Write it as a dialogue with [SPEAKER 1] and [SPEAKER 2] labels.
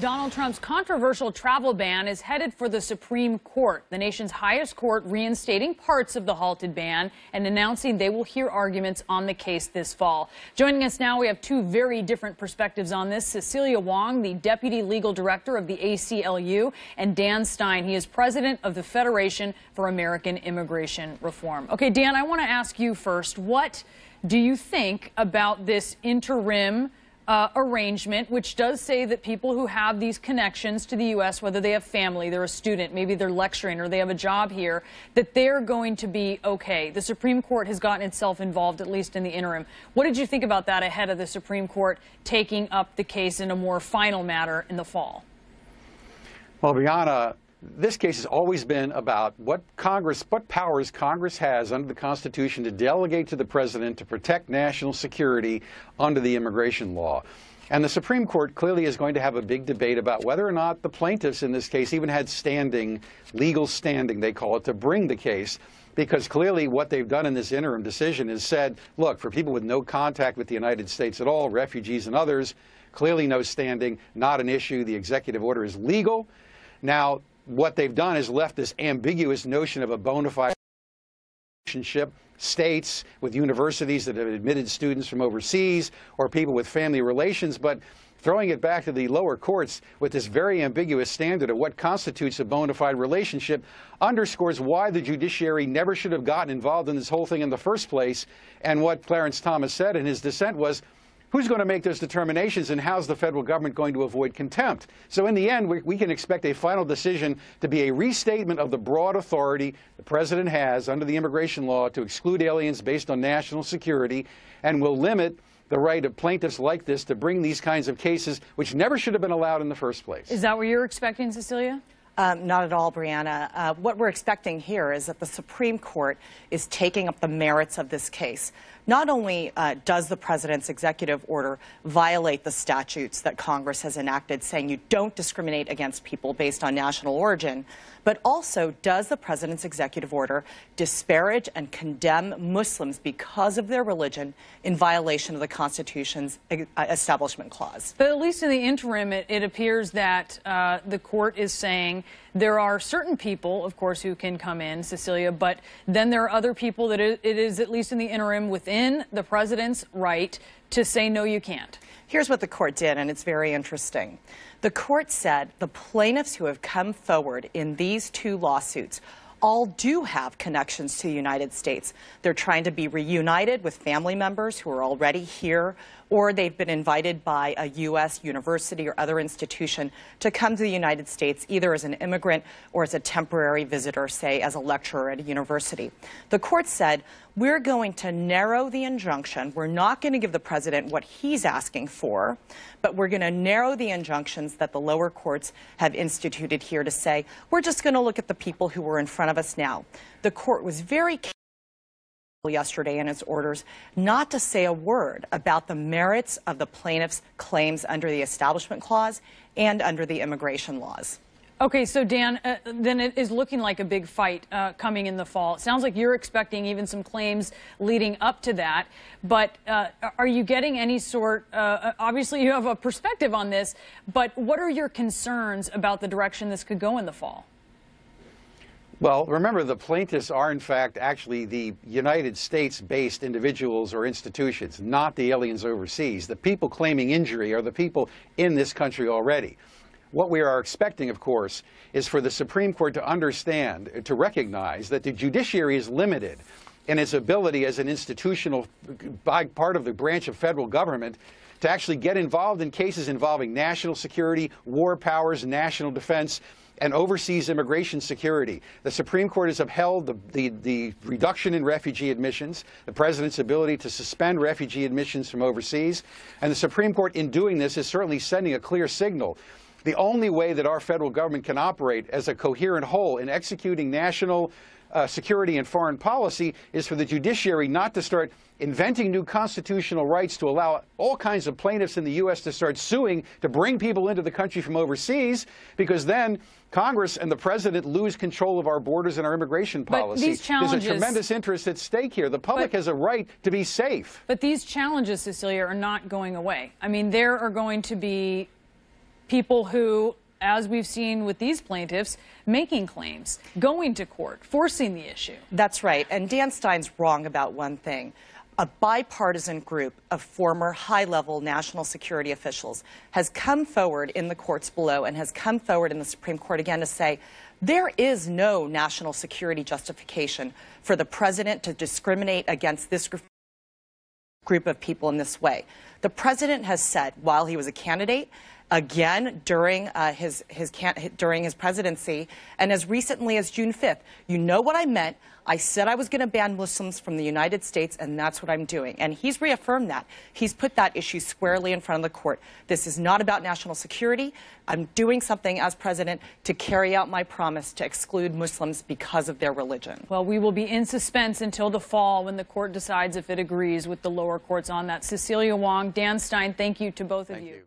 [SPEAKER 1] Donald Trump's controversial travel ban is headed for the Supreme Court, the nation's highest court, reinstating parts of the halted ban and announcing they will hear arguments on the case this fall. Joining us now, we have two very different perspectives on this. Cecilia Wong, the Deputy Legal Director of the ACLU, and Dan Stein. He is President of the Federation for American Immigration Reform. Okay, Dan, I want to ask you first, what do you think about this interim arrangement, which does say that people who have these connections to the U.S., whether they have family, they're a student, maybe they're lecturing, or they have a job here, that they're going to be okay? The Supreme Court has gotten itself involved, at least in the interim. What did you think about that ahead of the Supreme Court taking up the case in a more final matter in the fall?
[SPEAKER 2] Well, Brianna, this case has always been about what powers Congress has under the Constitution to delegate to the president to protect national security under the immigration law. And the Supreme Court clearly is going to have a big debate about whether or not the plaintiffs in this case even had standing, legal standing, they call it, to bring the case. Because clearly what they've done in this interim decision is said, look, for people with no contact with the United States at all, refugees and others, clearly no standing, not an issue. The executive order is legal. Now, what they've done is left this ambiguous notion of a bona fide relationship, states with universities that have admitted students from overseas or people with family relations, but throwing it back to the lower courts with this very ambiguous standard of what constitutes a bona fide relationship underscores why the judiciary never should have gotten involved in this whole thing in the first place. And what Clarence Thomas said in his dissent was, who's going to make those determinations, and how's the federal government going to avoid contempt? So in the end, we can expect a final decision to be a restatement of the broad authority the president has under the immigration law to exclude aliens based on national security, and will limit the right of plaintiffs like this to bring these kinds of cases, which never should have been allowed in the first place.
[SPEAKER 1] Is that what you're expecting, Cecilia?
[SPEAKER 3] Not at all, Brianna. What we're expecting here is that the Supreme Court is taking up the merits of this case. Not only does the president's executive order violate the statutes that Congress has enacted saying you don't discriminate against people based on national origin, but also does the president's executive order disparage and condemn Muslims because of their religion in violation of the Constitution's Establishment Clause.
[SPEAKER 1] But at least in the interim, it appears that the court is saying there are certain people, of course, who can come in, Cecilia, but then there are other people that it is, at least in the interim, within the president's right to say, no, you can't.
[SPEAKER 3] Here's what the court did, and it's very interesting. The court said the plaintiffs who have come forward in these two lawsuits all do have connections to the United States. They're trying to be reunited with family members who are already here, or they've been invited by a U.S. university or other institution to come to the United States either as an immigrant or as a temporary visitor, say as a lecturer at a university. The court said, we're going to narrow the injunction. We're not going to give the president what he's asking for, but we're going to narrow the injunctions that the lower courts have instituted here to say, we're just going to look at the people who are in front of us now. The court was very careful yesterday in its orders not to say a word about the merits of the plaintiffs' claims under the Establishment Clause and under the immigration laws.
[SPEAKER 1] Okay, so Dan, then it is looking like a big fight coming in the fall. It sounds like you're expecting even some claims leading up to that, but are you getting any sort, obviously you have a perspective on this, but what are your concerns about the direction this could go in the fall?
[SPEAKER 2] Well, remember, the plaintiffs are, in fact, actually the United States-based individuals or institutions, not the aliens overseas. The people claiming injury are the people in this country already. What we are expecting, of course, is for the Supreme Court to understand, to recognize that the judiciary is limited in its ability as an institutional part of the branch of federal government to actually get involved in cases involving national security, war powers, national defense, and overseas immigration security. The Supreme Court has upheld the reduction in refugee admissions, the president's ability to suspend refugee admissions from overseas, and the Supreme Court, in doing this, is certainly sending a clear signal. The only way that our federal government can operate as a coherent whole in executing national security and foreign policy is for the judiciary not to start inventing new constitutional rights to allow all kinds of plaintiffs in the U.S. to start suing to bring people into the country from overseas, because then Congress and the president lose control of our borders and our immigration policy. There's a tremendous interest at stake here. The public has a right to be safe.
[SPEAKER 1] But these challenges, Cecilia, are not going away. I mean, there are going to be people who, as we've seen with these plaintiffs, making claims, going to court, forcing the issue.
[SPEAKER 3] That's right. And Dan Stein's wrong about one thing. A bipartisan group of former high-level national security officials has come forward in the courts below and has come forward in the Supreme Court again to say there is no national security justification for the president to discriminate against this group of people in this way. The president has said while he was a candidate, again during his presidency, and as recently as June 5th, you know what I meant. I said I was going to ban Muslims from the United States, and that's what I'm doing. And he's reaffirmed that. He's put that issue squarely in front of the court. This is not about national security. I'm doing something as president to carry out my promise to exclude Muslims because of their religion.
[SPEAKER 1] Well, we will be in suspense until the fall when the court decides if it agrees with the lower courts on that. Cecilia Wong, Dan Stein, thank you to both of you.